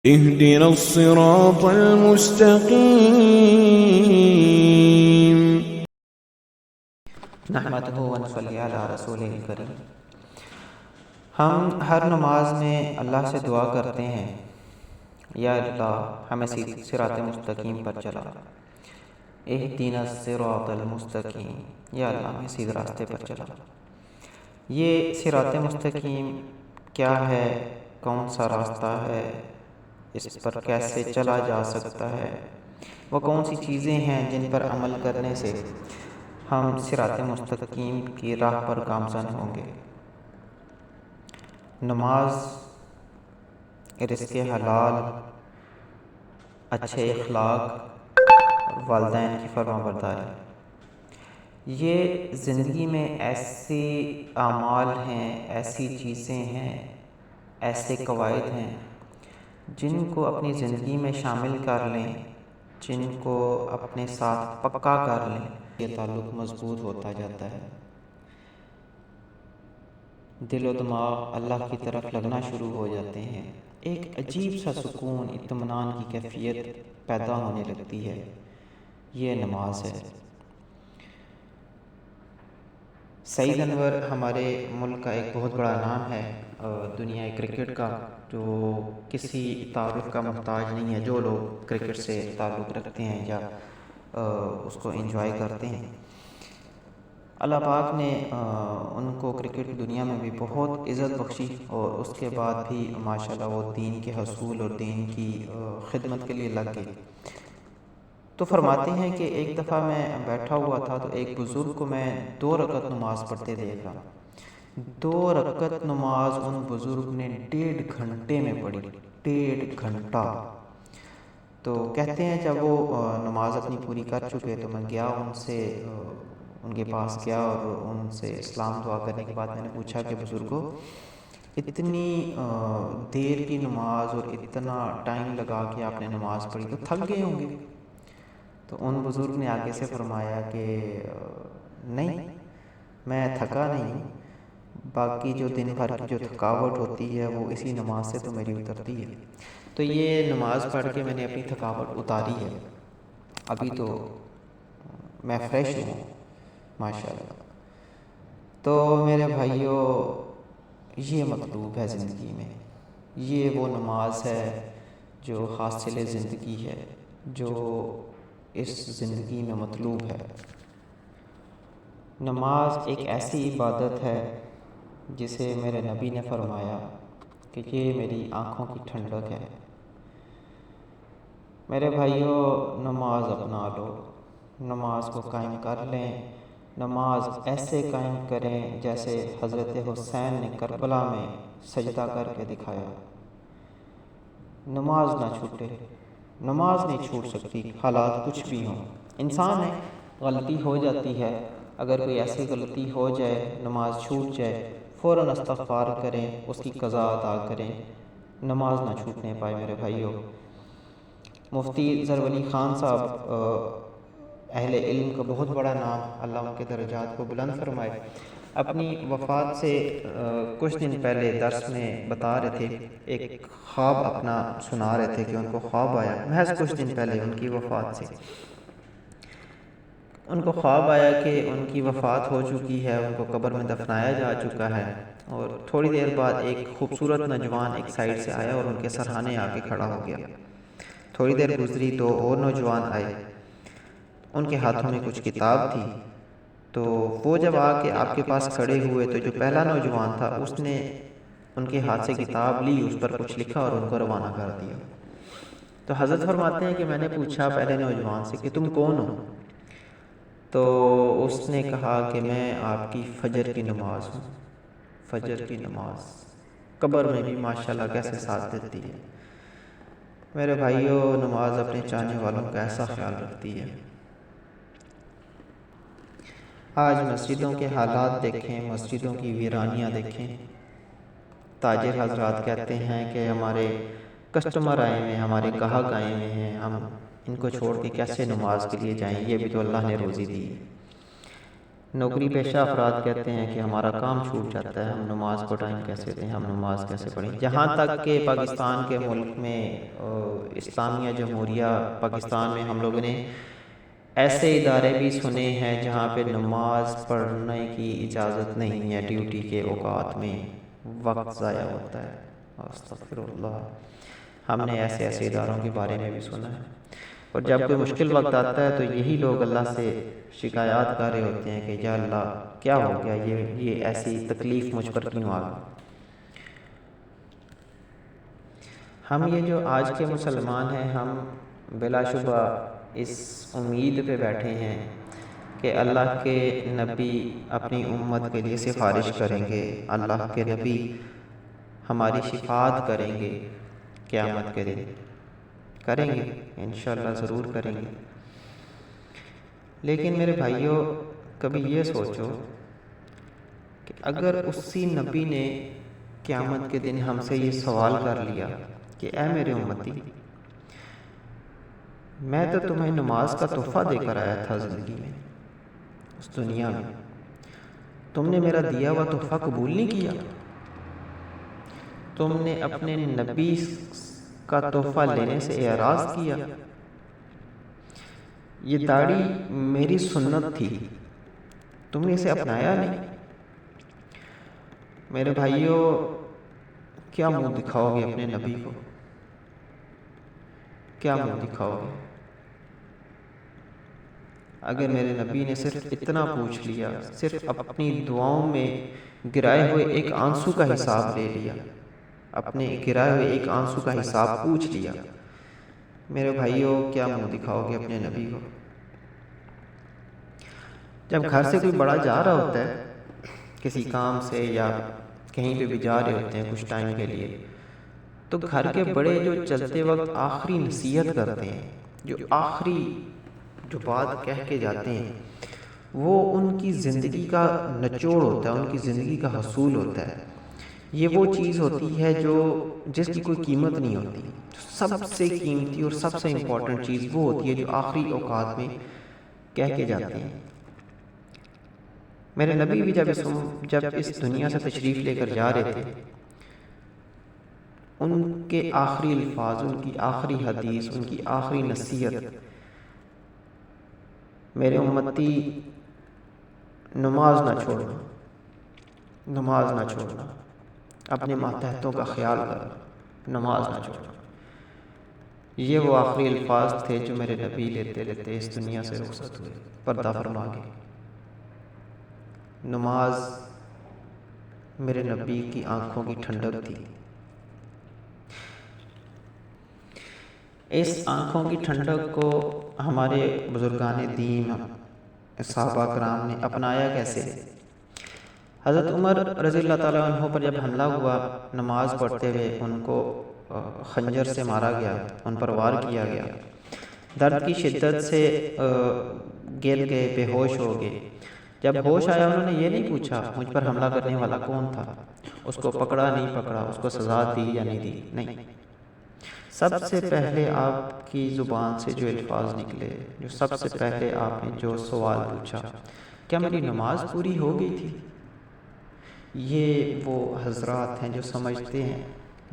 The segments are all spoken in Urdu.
اهدنا الصراط المستقيم. نحمدہ ونصلی علی رسولہ الکریم۔ ہم ہر نماز میں اللہ سے دعا کرتے ہیں، یا اللہ ہمیں صراط مستقیم پر چلا، اہدنا الصراط المستقیم، یا اللہ ہمیں سیدھے راستے پر چلا۔ یہ صراط مستقیم کیا ہے؟ کون سا راستہ ہے؟ اس پر کیسے چلا جا سکتا ہے؟ وہ کون سی چیزیں ہیں جن پر عمل کرنے سے ہم صراط مستقیم کی راہ پر گامزن ہوں گے؟ نماز، رزق حلال، اچھے اخلاق، والدین کی فرما برداری، یہ زندگی میں ایسی اعمال ہیں، ایسی چیزیں ہیں، ایسے قواعد ہیں جن کو اپنی زندگی میں شامل کر لیں، جن کو اپنے ساتھ پکا کر لیں، یہ تعلق مضبوط ہوتا جاتا ہے، دل و دماغ اللہ کی طرف لگنا شروع ہو جاتے ہیں، ایک عجیب سا سکون، اطمینان کی کیفیت پیدا ہونے لگتی ہے۔ یہ نماز ہے۔ سعید انور ہمارے ملک کا ایک بہت بڑا نام ہے، دنیا کرکٹ کا، جو کسی تعارف کا محتاج نہیں ہے۔ جو لوگ کرکٹ سے تعلق رکھتے ہیں یا اس کو انجوائے کرتے ہیں، اللہ پاک نے ان کو کرکٹ دنیا میں بھی بہت عزت بخشی، اور اس کے بعد بھی ماشاءاللہ وہ دین کے حصول اور دین کی خدمت کے لیے لگ گئے۔ تو فرماتے ہیں کہ ایک دفعہ میں بیٹھا ہوا تھا تو ایک بزرگ کو میں 2 رکعت نماز پڑھتے دیکھ رہا۔ 2 رکعت نماز ان بزرگ نے 1.5 گھنٹے میں پڑھی، 1.5 گھنٹہ۔ تو کہتے ہیں جب وہ نماز اپنی پوری کر چکے تو میں گیا ان کے پاس گیا، اور ان سے اسلام دعا کرنے کے بعد میں نے پوچھا کہ بزرگوں، اتنی دیر کی نماز اور اتنا ٹائم لگا کے آپ نے نماز پڑھی تو تھک گئے ہوں گے؟ تو ان بزرگ نے آگے سے فرمایا کہ نہیں، میں تھکا نہیں، باقی جو دن بھر کی جو تھکاوٹ ہوتی ہے وہ اسی نماز سے تو میری اترتی ہے۔ تو یہ نماز پڑھ کے میں نے اپنی تھکاوٹ اتاری ہے، ابھی تو میں فریش ہوں ماشاءاللہ۔ تو میرے بھائیوں، یہ مطلوب ہے زندگی میں، یہ وہ نماز ہے جو حاصل زندگی ہے، جو اس زندگی میں مطلوب ہے۔ نماز ایک ایسی عبادت ہے جسے میرے نبی نے فرمایا کہ یہ میری آنکھوں کی ٹھنڈک ہے۔ میرے بھائیوں، نماز اپنا لو، نماز کو قائم کر لیں، نماز ایسے قائم کریں جیسے حضرت حسین نے کربلا میں سجدہ کر کے دکھایا۔ نماز نہ چھوٹے، نماز نہیں چھوٹ سکتی، حالات کچھ بھی ہوں۔ انسان ہے، غلطی ہو جاتی ہے، اگر کوئی ایسی غلطی ہو جائے، نماز چھوٹ جائے، فوراً استغفار کریں، اس کی قضا ادا کریں، نماز نہ چھوٹنے پائے۔ میرے بھائیوں، مفتی ظفرعلی خان صاحب، اہل علم کا بہت بڑا نام، اللہ ان کے درجات کو بلند فرمائے، اپنی وفات سے کچھ دن پہلے درس میں بتا رہے تھے، ایک خواب اپنا سنا رہے تھے کہ ان کو خواب آیا، محض کچھ دن پہلے ان کی وفات سے ان کو خواب آیا کہ ان کی وفات ہو چکی ہے، ان کو قبر میں دفنایا جا چکا ہے، اور تھوڑی دیر بعد ایک خوبصورت نوجوان ایک سائڈ سے آیا اور ان کے سرہانے آ کے کھڑا ہو گیا۔ تھوڑی دیر گزری تو اور نوجوان آئے، ان کے ہاتھوں میں کچھ کتاب تھی، تو وہ جب آ کے آپ کے پاس کھڑے ہوئے تو جو پہلا نوجوان تھا اس نے ان کے ہاتھ سے کتاب لی، اس پر کچھ لکھا اور ان کو روانہ کر دیا۔ تو حضرت فرماتے ہیں کہ میں نے پوچھا پہلے نوجوان سے کہ تم کون ہو؟ تو اس نے کہا کہ میں آپ کی فجر کی نماز ہوں۔ فجر کی نماز قبر میں بھی ماشاءاللہ کیسے ساتھ دیتی ہے۔ میرے بھائیوں، نماز اپنے چاہنے والوں کا ایسا خیال رکھتی ہے۔ آج مسجدوں کے حالات دیکھیں، مسجدوں کی ویرانیاں دیکھیں۔ تاجر حضرات کہتے ہیں کہ ہمارے کسٹمر آئے ہوئے ہیں، ہمارے گاہک آئے ہوئے ہیں، ہم ان کو چھوڑ کے کیسے نماز کے لیے جائیں، یہ بھی تو اللہ نے روزی دی ہے۔ نوکری پیشہ افراد کہتے ہیں کہ ہمارا کام چھوٹ جاتا ہے، ہم نماز کو ٹائم کیسے دیں، ہم نماز کیسے پڑھیں، جہاں تک کہ پاکستان کے ملک میں اسلامیہ جمہوریہ پاکستان میں ہم لوگوں نے ایسے ادارے بھی سنے ہیں جہاں پہ نماز پڑھنے کی اجازت نہیں ہے، ڈیوٹی کے اوقات میں وقت ضائع ہوتا ہے۔ استغفر اللہ، ہم نے ایسے ایسے اداروں کے بارے میں بھی سنا ہے، اور جب کوئی مشکل وقت آتا ہے تو یہی لوگ اللہ سے شکایات کر رہے ہوتے ہیں کہ یا اللہ کیا ہو گیا، یہ ایسی تکلیف مجھ پر کیوں آ گئی۔ ہم یہ جو آج کے مسلمان ہیں، ہم بلا شبہ اس امید پہ بیٹھے ہیں کہ اللہ کے نبی اپنی امت کے لیے سفارش کریں گے، اللہ کے نبی ہماری شفاعت کریں گے قیامت کے دن، کریں گے انشاءاللہ، ضرور کریں گے۔ لیکن میرے بھائیوں، کبھی یہ سوچو کہ اگر اسی نبی نے قیامت کے دن ہم سے یہ سوال کر لیا کہ اے میرے امتی، میں تو تمہیں نماز کا تحفہ دے کر آیا تھا زندگی میں، اس دنیا میں، تم نے میرا دیا ہوا تحفہ قبول نہیں کیا، تم نے اپنے نبی کا تحفہ لینے سے اعراض کیا، یہ داڑھی میری سنت تھی، تم نے اسے اپنایا نہیں۔ میرے بھائیوں، کیا منہ دکھاؤ گے اپنے نبی کو؟ کیا منہ دکھاؤ گے؟ اگر میرے نبی نے صرف اتنا پوچھ لیا، صرف اپنی دعاؤں میں گرائے ہوئے ایک آنسو کا حساب لے لیا، اپنے گرائے ہوئے ایک آنسو کا حساب پوچھ لیا، میرے بھائیوں کیا منہ دکھاؤ گے اپنے نبی کو؟ جب گھر سے کوئی بڑا جا رہا ہوتا ہے کسی کام سے یا کہیں پہ بھی جا رہے ہوتے ہیں کچھ ٹائم کے لیے، تو گھر کے بڑے جو چلتے وقت آخری نصیحت کرتے ہیں، جو آخری جو بات کہہ کے جاتے ہیں، وہ ان کی زندگی کا نچوڑ ہوتا ہے، ان کی زندگی کا حصول ہوتا ہے۔ یہ وہ چیز ہوتی ہے جو جس کی کوئی قیمت نہیں ہوتی، سب سے قیمتی اور سب سے امپورٹنٹ چیز وہ ہوتی ہے جو آخری اوقات میں کہہ کے جاتے ہیں۔ میرے نبی بھی جب اس دنیا سے تشریف لے کر جا رہے تھے، ان کے آخری الفاظ، ان کی آخری حدیث، ان کی آخری نصیحت، میرے امتی نماز نہ چھوڑنا، نماز نہ چھوڑنا، اپنے ماتحتوں کا خیال کرنا، نماز نہ چھوڑنا۔ یہ وہ آخری الفاظ تھے جو میرے نبی لیتے لیتے اس دنیا سے رخصت ہوئے، پردہ فرما گئے۔ نماز میرے نبی کی آنکھوں کی ٹھنڈک تھی۔ اس آنکھوں کی ٹھنڈک کو ہمارے بزرگان دین صحابہ کرام نے اپنایا کیسے؟ حضرت عمر رضی اللہ تعالیٰ عنہ پر جب حملہ ہوا، نماز پڑھتے ہوئے ان کو خنجر سے مارا گیا، ان پر وار کیا گیا، درد کی شدت سے گر گئے، بے ہوش ہو گئے۔ جب ہوش آیا انہوں نے یہ نہیں پوچھا مجھ پر حملہ کرنے والا کون تھا، اس کو پکڑا نہیں پکڑا، اس کو سزا دی یا نہیں دی، نہیں۔ سب سے پہلے آپ کی زبان سے جو الفاظ نکلے، جو سب سے پہلے آپ نے جو سوال پوچھا، کیا میری نماز پوری ہو گئی تھی؟ یہ وہ حضرات ہیں جو سمجھتے ہیں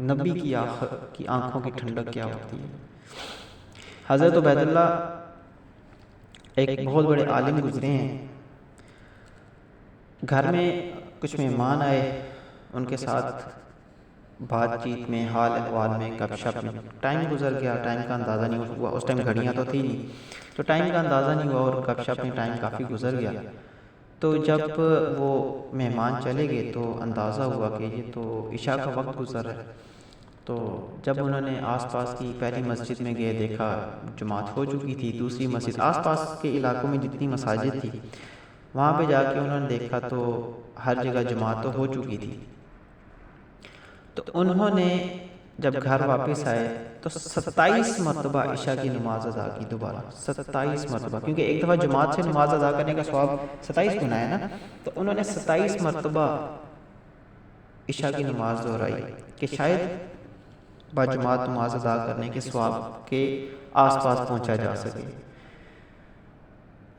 نبی کی آنکھوں کی ٹھنڈک کیا ہوتی ہے۔ حضرت عبید اللہ ایک بہت بڑے عالم گزرے ہیں، گھر میں کچھ مہمان آئے، ان کے ساتھ بات چیت میں، حال احوال میں، گپ شپ میں ٹائم گزر گیا، ٹائم کا اندازہ نہیں ہوا، اس ٹائم گھڑیاں تو تھی نہیں، تو ٹائم کا اندازہ نہیں ہوا اور گپ شپ میں ٹائم کافی گزر گیا۔ تو جب وہ مہمان چلے گئے تو اندازہ ہوا کہ یہ تو عشاء کا وقت گزر رہا ہے۔ تو جب انہوں نے آس پاس کی پہلی مسجد میں گئے، دیکھا جماعت ہو چکی تھی، دوسری مسجد، آس پاس کے علاقوں میں جتنی مساجد تھی وہاں پہ جا کے انہوں نے دیکھا تو ہر جگہ جماعت تو ہو چکی تھی۔ تو انہوں نے جب گھر واپس آئے تو 27 مرتبہ عشاء کی نماز ادا کی، دوبارہ 27 مرتبہ، کیونکہ ایک دفعہ جماعت سے نماز ادا کرنے کا ثواب 27 گنا ہے نا، تو انہوں نے 27 مرتبہ عشاء کی نماز دہرائی کہ شاید باجماعت نماز ادا کرنے کے ثواب کے آس پاس پہنچا جا سکے۔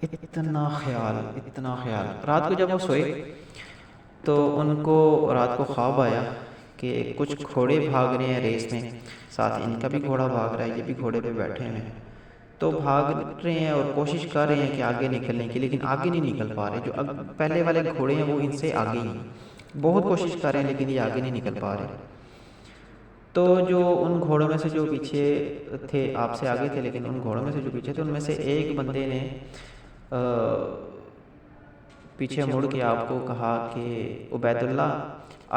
اتنا خیال رات کو جب وہ سوئے تو ان کو رات کو خواب آیا کہ کچھ گھوڑے بھاگ رہے ہیں ریس میں، ساتھ ان کا بھی گھوڑا بھاگ رہا ہے، یہ بھی گھوڑے پہ بیٹھے ہوئے ہیں، تو بھاگ رہے ہیں اور کوشش کر رہے ہیں کہ آگے نکلنے کی، لیکن آگے نہیں نکل پا رہے۔ جو پہلے والے گھوڑے ہیں وہ ان سے آگے ہی ہیں، بہت کوشش کر رہے ہیں لیکن یہ آگے نہیں نکل پا رہے۔ تو جو ان گھوڑوں میں سے جو پیچھے تھے، آپ سے آگے تھے لیکن ان گھوڑوں میں سے جو پیچھے تھے، ان میں سے ایک بندے نے پیچھے مڑ کے آپ کو کہا کہ عبید اللہ،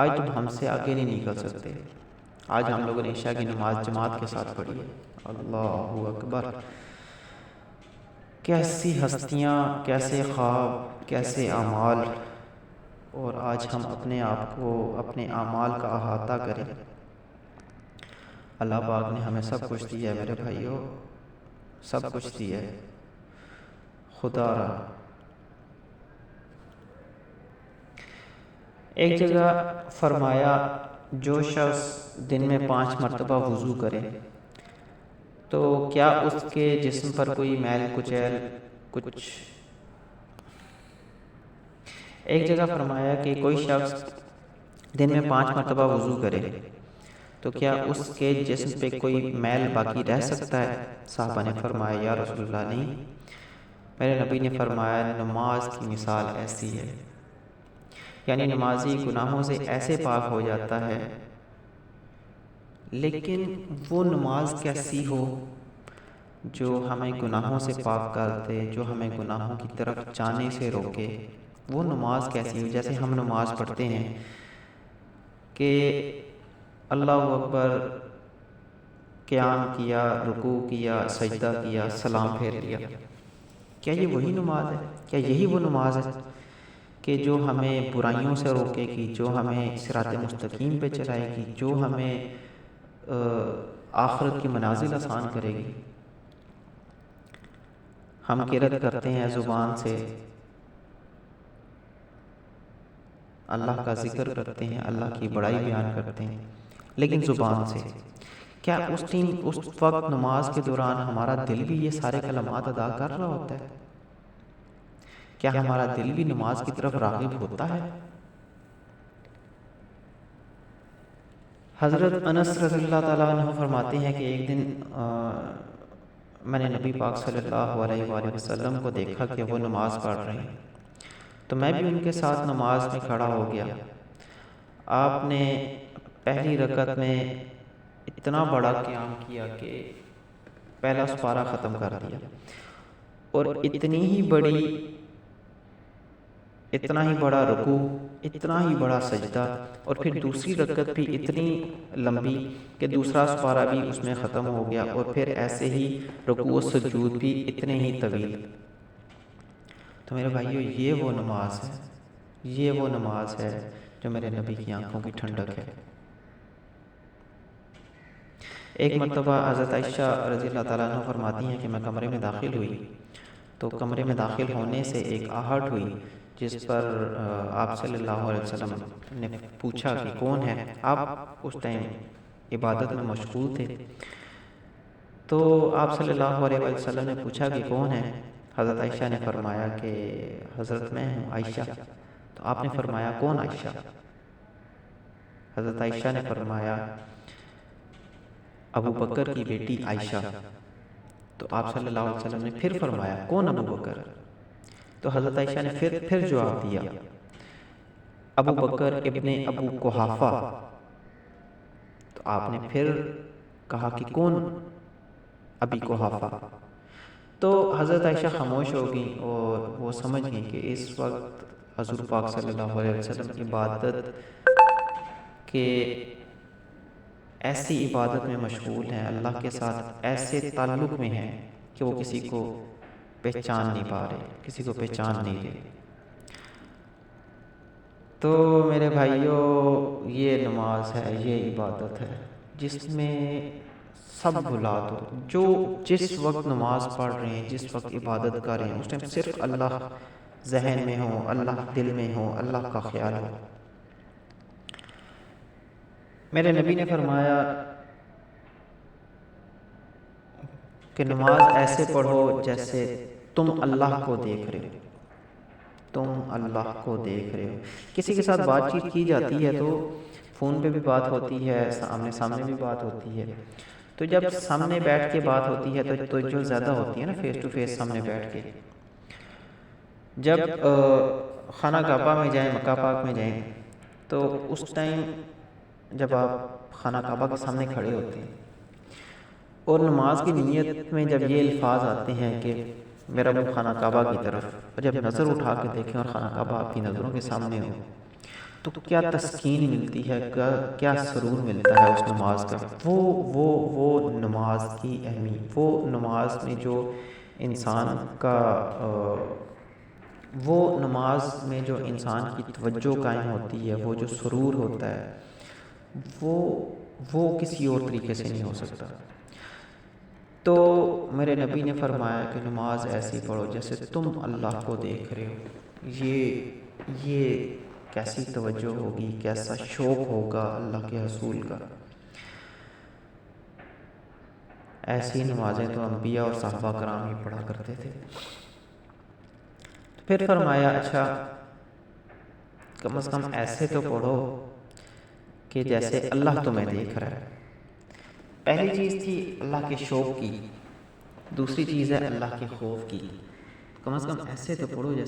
آج تم ہم سے آگے نہیں نکل سکتے، آج ہم لوگوں نے عشاء کی نماز جماعت کے ساتھ پڑھی ہے۔ اللہ اکبر! کیسی ہستیاں، کیسے خواب، کیسے اعمال، اور آج ہم اپنے آپ کو اپنے اعمال کا احاطہ کریں۔ اللہ پاک نے ہمیں سب کچھ دیا ہے میرے بھائیوں، سب کچھ دیا ہے، خدا را۔ ایک جگہ فرمایا جو شخص دن میں 5 مرتبہ وضو کرے تو کیا اس کے جسم پر کوئی میل کچیل کچھ ایک جگہ فرمایا کہ کوئی شخص دن میں 5 مرتبہ وضو کرے تو کیا اس کے جسم پہ کوئی میل باقی رہ سکتا ہے؟ صحابہ نے فرمایا یا رسول اللہ نہیں۔ میرے نبی نے فرمایا نماز کی مثال ایسی ہے، یعنی نمازی گناہوں سے ایسے پاک ہو جاتا ہے، لیکن وہ نماز کیسی ہو جو ہمیں گناہوں سے پاک کر دے، جو ہمیں گناہوں کی طرف جانے سے روکے۔ وہ نماز کیسی ہو؟ جیسے ہم نماز پڑھتے ہیں کہ اللہ اکبر، قیام کیا، رکوع کیا، سجدہ کیا، سلام پھیر لیا۔ کیا یہ وہی نماز ہے؟ کیا یہی وہ نماز ہے کہ جو ہمیں برائیوں سے روکے گی، جو ہمیں صراط مستقیم پہ چلائے گی، جو ہمیں آخرت کی منازل آسان کرے گی؟ ہم قرأت کرتے ہیں زبان سے، اللہ کا ذکر کرتے ہیں، اللہ کی بڑائی بیان کرتے ہیں، لیکن زبان سے کیا اس وقت نماز کے دوران ہمارا دل بھی یہ سارے کلمات ادا کر رہا ہوتا ہے؟ کیا ہمارا دل بھی نماز کی طرف راغب ہوتا ہے؟ حضرت انس رضی اللہ تعالیٰ عنہ فرماتے ہیں کہ ایک دن میں نے نبی پاک صلی اللہ علیہ وآلہ وسلم کو دیکھا کہ وہ نماز پڑھ رہے ہیں، تو میں بھی ان کے ساتھ نماز میں کھڑا ہو گیا۔ آپ نے پہلی رکعت میں اتنا بڑا قیام کیا کہ پہلا سپارہ ختم کر دیا، اور اتنا ہی بڑا رکوع، اتنا ہی بڑا سجدہ، اور پھر دوسری رکعت بھی اتنی لمبی کہ دوسرا سپارہ بھی اس میں ختم ہو گیا، اور پھر ایسے ہی رکوع و سجود بھی اتنے ہی طویل۔ تو میرے بھائیو، یہ وہ نماز ہے، یہ وہ نماز ہے جو میرے نبی کی آنکھوں کی ٹھنڈک ہے۔ ایک مرتبہ حضرت عائشہ رضی اللہ تعالیٰ عنہ فرماتی ہیں کہ میں کمرے میں داخل ہوئی تو کمرے میں داخل ہونے سے ایک آہٹ ہوئی، جس پر آپ صلی اللہ علیہ وسلم نے پوچھا کہ کون ہے؟ آپ اس ٹائم عبادت میں مشغول تھے، تو آپ صلی اللہ علیہ وسلم نے پوچھا کہ کون ہے؟ حضرت عائشہ نے فرمایا کہ حضرت میں ہوں، عائشہ۔ تو آپ نے فرمایا کون عائشہ؟ حضرت عائشہ نے فرمایا ابو بکر کی بیٹی عائشہ۔ تو آپ صلی اللہ علیہ وسلم نے پھر فرمایا کون ابو بکر؟ تو حضرت عائشہ نے پھر جواب دیا ابو بکر ابن ابو قحافہ۔ تو آپ نے پھر کہا کہ کون ابی قحافہ؟ تو حضرت عائشہ خاموش ہو گئیں اور وہ سمجھ گئیں کہ اس وقت حضور پاک صلی اللہ علیہ وسلم عبادت کے ایسی عبادت میں مشغول ہیں، اللہ کے ساتھ ایسے تعلق میں ہیں کہ وہ کسی کو پہچان نہیں پا رہے، کسی کو پہچان نہیں رہے۔ تو میرے بھائیوں، یہ نماز ہے، یہ عبادت ہے جس میں سب بھلا دو۔ جو جس وقت نماز پڑھ رہے ہیں، جس وقت عبادت کر رہے ہیں، اس ٹائم صرف اللہ ذہن میں ہو، اللہ دل میں ہو، اللہ کا خیال ہو۔ میرے نبی نے فرمایا کہ نماز ایسے پڑھو جیسے تم اللہ کو دیکھ رہے ہو، تم اللہ کو دیکھ رہے ہو۔ کسی کے ساتھ بات چیت کی جاتی ہے تو فون پہ بھی بات ہوتی ہے، آمنے سامنے بھی بات ہوتی ہے، تو جب سامنے بیٹھ کے بات ہوتی ہے تو جو زیادہ ہوتی ہے نا، فیس ٹو فیس سامنے بیٹھ کے، جب خانہ کعبہ میں جائیں، مکہ پاک میں جائیں، تو اس ٹائم جب آپ خانہ کعبہ کے سامنے کھڑے ہوتے ہیں اور نماز کی نیت میں جب یہ الفاظ آتے ہیں کہ میرا منہ خانہ کعبہ کی طرف، اور جب نظر اٹھا کے دیکھیں اور خانہ کعبہ آپ کی نظروں کے سامنے ہو، تو کیا تسکین ملتی ہے، کیا سرور ملتا ہے اس نماز کا۔ وہ نماز کی اہمیت، وہ نماز میں جو انسان کا وہ نماز میں جو انسان کی توجہ قائم ہوتی ہے، وہ جو سرور ہوتا ہے، وہ کسی اور طریقے سے نہیں ہو سکتا۔ تو میرے نبی نے فرمایا کہ نماز ایسی پڑھو جیسے تم اللہ کو دیکھ رہے ہو۔ یہ کیسی توجہ ہوگی، کیسا شوق ہوگا اللہ کے رسول کا۔ ایسی نمازیں تو انبیاء اور صحابہ کرام ہی پڑھا کرتے تھے۔ پھر فرمایا اچھا کم از کم ایسے تو پڑھو کہ جیسے اللہ تمہیں دیکھ رہا ہے۔ پہلی چیز تھی اللہ کے شوق کی، دوسری چیز ہے اللہ کے خوف کی۔ کم از کم ایسے تو پڑھو جیسے